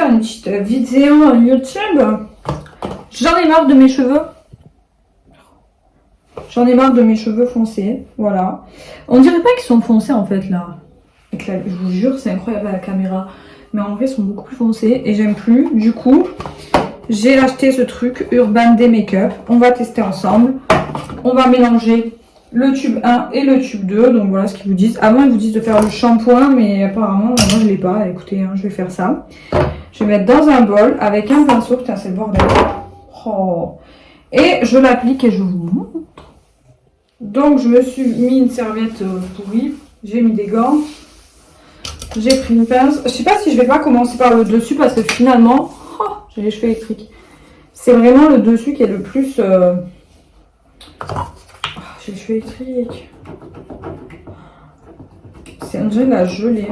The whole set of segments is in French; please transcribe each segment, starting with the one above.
faire une petite vidéo YouTube. J'en ai marre de mes cheveux. J'en ai marre de mes cheveux foncés. Voilà. On dirait pas qu'ils sont foncés en fait là. Je vous jure, c'est incroyable à la caméra. Mais en vrai, ils sont beaucoup plus foncés et j'aime plus. Du coup, j'ai acheté ce truc Urban Day Makeup. On va tester ensemble. On va mélanger le tube 1 et le tube 2. Donc voilà ce qu'ils vous disent. Avant, ils vous disent de faire le shampoing, mais apparemment, moi je l'ai pas. Écoutez, hein, je vais faire ça. Je vais mettre dans un bol avec un pinceau. Putain, c'est le bordel. Oh. Et je l'applique et je vous montre. Donc, je me suis mis une serviette pourrie. J'ai mis des gants. J'ai pris une pince. Je sais pas si je vais pas commencer par le dessus parce que finalement, oh, j'ai les cheveux électriques. C'est vraiment le dessus qui est le plus... Oh, j'ai les cheveux électriques. C'est un gel à geler.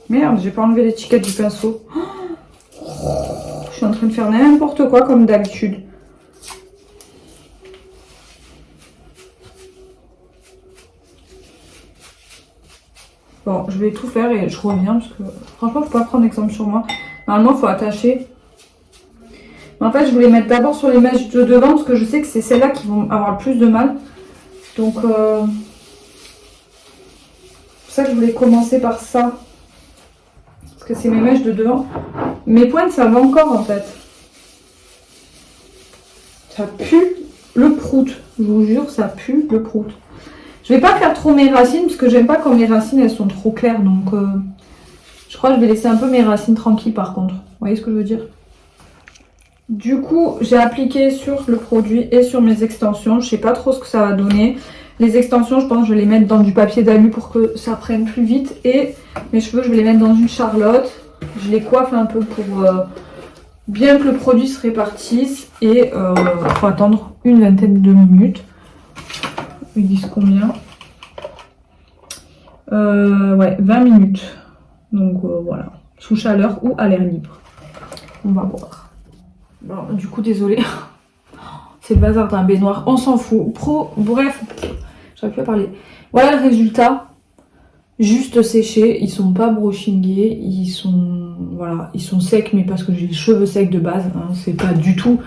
Merde, j'ai pas enlevé l'étiquette du pinceau. Oh, je suis en train de faire n'importe quoi comme d'habitude. Bon, je vais tout faire et je reviens parce que franchement, faut pas prendre exemple sur moi. Normalement, il faut attacher. Mais en fait, je voulais mettre d'abord sur les mèches de devant parce que je sais que c'est celles-là qui vont avoir le plus de mal. Donc, c'est pour ça que je voulais commencer par ça. Parce que c'est mes mèches de devant. Mes pointes, ça va encore en fait. Ça pue le prout. Je vous jure, ça pue le prout. Je vais pas faire trop mes racines parce que j'aime pas quand mes racines elles sont trop claires. Donc je crois que je vais laisser un peu mes racines tranquilles par contre. Vous voyez ce que je veux dire? Du coup, j'ai appliqué sur le produit et sur mes extensions. Je sais pas trop ce que ça va donner. Les extensions, je pense que je vais les mettre dans du papier d'alu pour que ça prenne plus vite. Et mes cheveux, je vais les mettre dans une charlotte. Je les coiffe un peu pour bien que le produit se répartisse. Et il faut attendre une vingtaine de minutes. Ils disent combien? Ouais, 20 minutes. Donc voilà. Sous chaleur ou à l'air libre. On va voir. Bon, du coup, désolé. C'est le bazar d'un baignoire. On s'en fout. Bref, j'arrive plus à parler. Voilà le résultat. Juste séchés. Ils sont pas brushingés. Ils sont... Voilà. Ils sont secs, mais parce que j'ai les cheveux secs de base. Hein. C'est pas du tout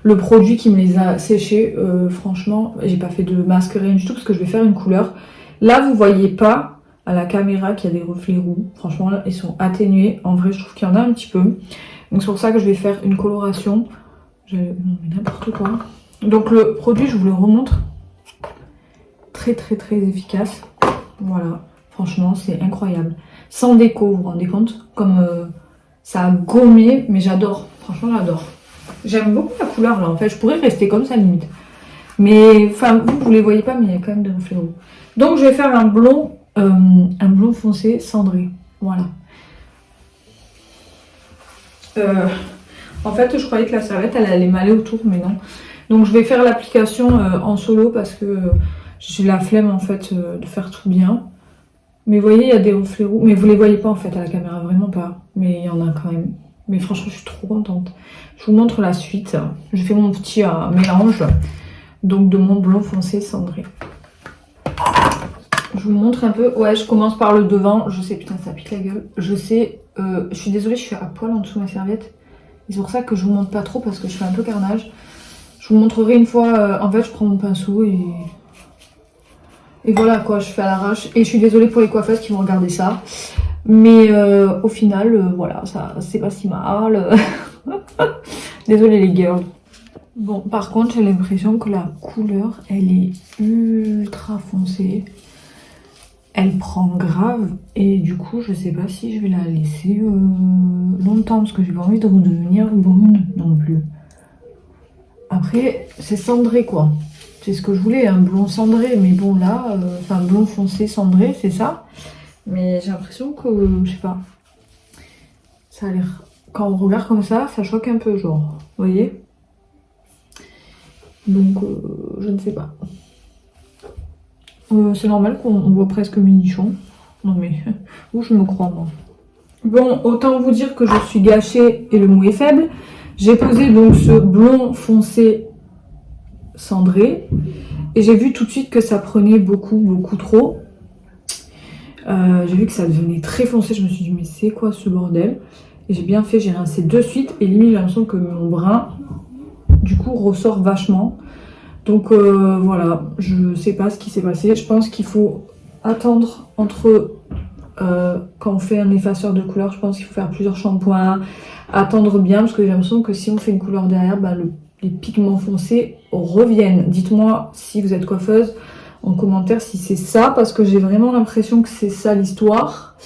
le produit qui me les a séchés. Franchement, j'ai pas fait de masque, rien du tout, parce que je vais faire une couleur. Là, vous voyez pas à la caméra qu'il y a des reflets roux. Franchement, là, ils sont atténués. En vrai, je trouve qu'il y en a un petit peu. Donc, c'est pour ça que je vais faire une coloration. Non, mais n'importe quoi. Donc, le produit, je vous le remontre. Très, très, très efficace. Voilà. Franchement, c'est incroyable. Sans déco, vous vous rendez compte? Comme ça a gommé, mais j'adore. Franchement, j'adore. J'aime beaucoup la couleur, là. En fait, je pourrais rester comme ça, limite. Mais, enfin, vous les voyez pas, mais il y a quand même des reflets roux. Donc, je vais faire un blond foncé cendré. Voilà. En fait, je croyais que la serviette, elle allait m'aller autour, mais non. Donc, je vais faire l'application en solo parce que j'ai la flemme, en fait, de faire tout bien. Mais vous voyez, il y a des reflets roux. Mais vous les voyez pas, en fait, à la caméra, vraiment pas. Mais il y en a quand même. Mais franchement, je suis trop contente. Je vous montre la suite. Je fais mon petit mélange. Donc, de mon blond foncé cendré. Je vous montre un peu. Ouais, je commence par le devant. Je sais, putain, ça pique la gueule. Je sais, je suis désolée, je suis à poil en dessous de ma serviette. C'est pour ça que je vous montre pas trop parce que je fais un peu carnage. Je vous montrerai une fois. En fait, je prends mon pinceau et voilà quoi, je fais à l'arrache. Et je suis désolée pour les coiffeuses qui vont regarder ça. Mais au final, voilà, ça c'est pas si mal. Désolée les girls. Bon, par contre, j'ai l'impression que la couleur, elle est ultra foncée. Elle prend grave. Et du coup, je sais pas si je vais la laisser longtemps. Parce que j'ai pas envie de redevenir brune non plus. Après, c'est cendré quoi. C'est ce que je voulais, un blond cendré. Mais bon, là, enfin, blond foncé cendré, c'est ça. Mais j'ai l'impression que, je sais pas. Ça a l'air... Quand on regarde comme ça choque un peu, genre. Vous voyez? Donc, je ne sais pas. C'est normal qu'on voit presque mes nichons. Non mais, où je me crois moi. Bon, autant vous dire que je suis gâchée et le mot est faible. J'ai posé donc ce blond foncé cendré. Et j'ai vu tout de suite que ça prenait beaucoup trop. J'ai vu que ça devenait très foncé, je me suis dit mais c'est quoi ce bordel? Et j'ai bien fait, j'ai rincé de suite et limite j'ai l'impression que mon brun du coup ressort vachement. Donc voilà, je sais pas ce qui s'est passé. Je pense qu'il faut attendre entre quand on fait un effaceur de couleur, je pense qu'il faut faire plusieurs shampoings, attendre bien parce que j'ai l'impression que si on fait une couleur derrière, bah, les pigments foncés reviennent. Dites-moi si vous êtes coiffeuse en commentaire si c'est ça, parce que j'ai vraiment l'impression que c'est ça l'histoire.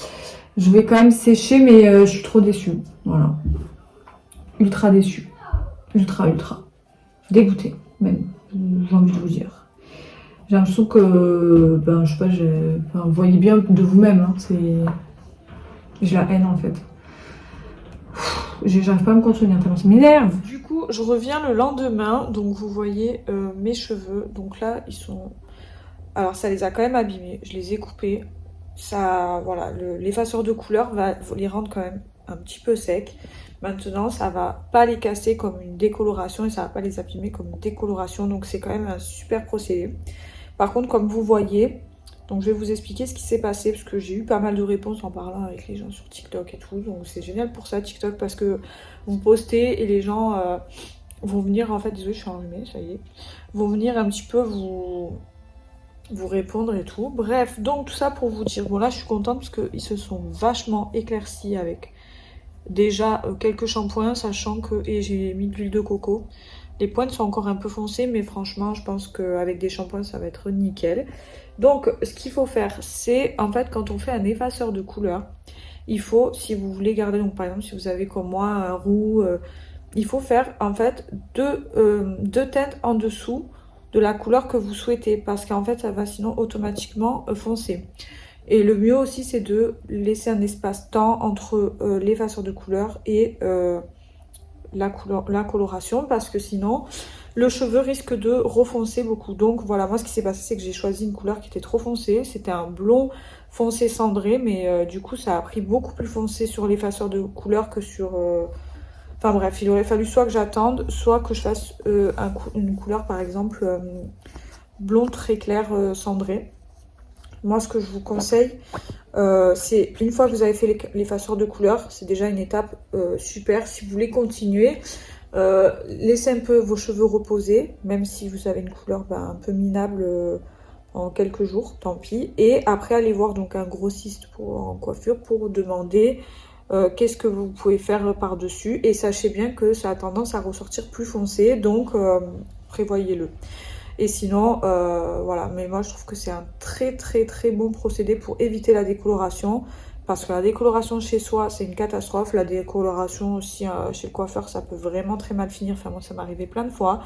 Je vais quand même sécher, mais je suis trop déçue. Voilà. Ultra déçue. Ultra. Dégoûtée, même. J'ai envie de vous dire. J'ai l'impression que, ben, je sais pas, enfin, vous voyez bien de vous-même, hein, j'ai la haine en fait. J'arrive pas à me contenir tellement ça m'énerve. Du coup, je reviens le lendemain, donc vous voyez mes cheveux. Donc là, ils sont... Alors ça les a quand même abîmés, je les ai coupés. Ça, voilà, l'effaceur de couleur va les rendre quand même un petit peu secs. Maintenant, ça va pas les casser comme une décoloration et ça va pas les abîmer comme une décoloration. Donc c'est quand même un super procédé. Par contre, comme vous voyez, donc je vais vous expliquer ce qui s'est passé parce que j'ai eu pas mal de réponses en parlant avec les gens sur TikTok et tout. Donc c'est génial pour ça TikTok parce que vous postez et les gens vont venir, en fait, désolé je suis enrhumée, ça y est, vont venir un petit peu vous répondre et tout. Bref, donc tout ça pour vous dire, bon là je suis contente parce qu'ils se sont vachement éclaircis avec déjà quelques shampoings, sachant que, et j'ai mis de l'huile de coco. Les pointes sont encore un peu foncées, mais franchement je pense qu'avec des shampoings ça va être nickel. Donc ce qu'il faut faire, c'est en fait quand on fait un effaceur de couleur, il faut, si vous voulez garder, donc par exemple si vous avez comme moi un roux, il faut faire en fait deux teintes en dessous de la couleur que vous souhaitez, parce qu'en fait ça va sinon automatiquement foncer. Et le mieux aussi c'est de laisser un espace-temps entre l'effaceur de couleur et la coloration, parce que sinon le cheveu risque de refoncer beaucoup. Donc voilà, moi ce qui s'est passé c'est que j'ai choisi une couleur qui était trop foncée, c'était un blond foncé cendré, mais du coup ça a pris beaucoup plus foncé sur l'effaceur de couleur que sur... Enfin bref, il aurait fallu soit que j'attende, soit que je fasse une couleur par exemple blond très clair cendré. Moi ce que je vous conseille, c'est une fois que vous avez fait l'effaceur de couleur, c'est déjà une étape super. Si vous voulez continuer, laissez un peu vos cheveux reposer, même si vous avez une couleur un peu minable en quelques jours, tant pis. Et après allez voir donc un grossiste en coiffure pour demander qu'est-ce que vous pouvez faire par-dessus. Et sachez bien que ça a tendance à ressortir plus foncé, donc prévoyez-le. Et sinon, voilà, mais moi je trouve que c'est un très bon procédé pour éviter la décoloration. Parce que la décoloration chez soi, c'est une catastrophe. La décoloration aussi chez le coiffeur, ça peut vraiment très mal finir. Enfin, moi, ça m'est arrivé plein de fois.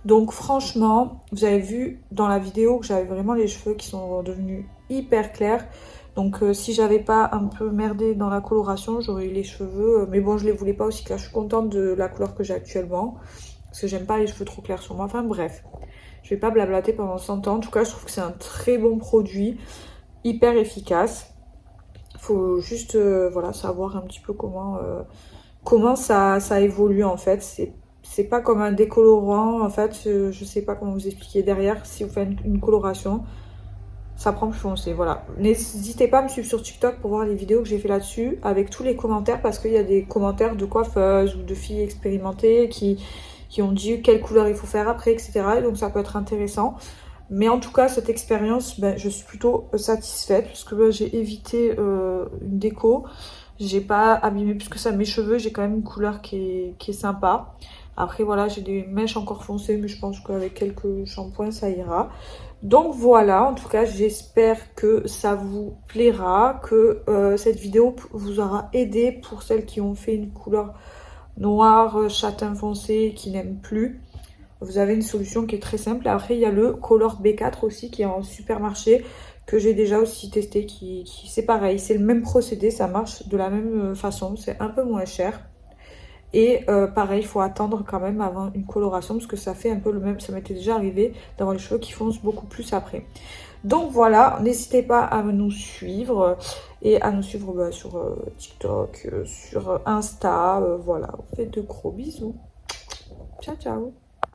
Donc, franchement, vous avez vu dans la vidéo que j'avais vraiment les cheveux qui sont devenus hyper clairs. Donc, si j'avais pas un peu merdé dans la coloration, j'aurais eu les cheveux. Mais bon, je les voulais pas aussi clairs. Je suis contente de la couleur que j'ai actuellement. Parce que j'aime pas les cheveux trop clairs sur moi. Enfin, bref. Je vais pas blablater pendant 100 ans. En tout cas, je trouve que c'est un très bon produit. Hyper efficace. Faut juste voilà, savoir un petit peu comment ça évolue en fait. C'est pas comme un décolorant en fait, je sais pas comment vous expliquer derrière. Si vous faites une coloration, ça prend plus foncé, voilà. N'hésitez pas à me suivre sur TikTok pour voir les vidéos que j'ai fait là-dessus avec tous les commentaires, parce qu'il y a des commentaires de coiffeuses ou de filles expérimentées qui ont dit quelle couleur il faut faire après, etc. Et donc ça peut être intéressant. Mais en tout cas, cette expérience, je suis plutôt satisfaite parce que j'ai évité une déco. J'ai pas abîmé plus que ça mes cheveux. J'ai quand même une couleur qui est sympa. Après, voilà, j'ai des mèches encore foncées, mais je pense qu'avec quelques shampoings, ça ira. Donc voilà, en tout cas, j'espère que ça vous plaira, que cette vidéo vous aura aidé pour celles qui ont fait une couleur noire, châtain foncé, qui n'aiment plus. Vous avez une solution qui est très simple. Après, il y a le Color B4 aussi qui est en supermarché, que j'ai déjà aussi testé, qui c'est pareil. C'est le même procédé, ça marche de la même façon. C'est un peu moins cher. Et pareil, il faut attendre quand même avant une coloration, parce que ça fait un peu le même. Ça m'était déjà arrivé d'avoir les cheveux qui foncent beaucoup plus après. Donc voilà, n'hésitez pas à nous suivre et à nous suivre sur TikTok, sur Insta. Voilà, on fait de gros bisous. Ciao, ciao.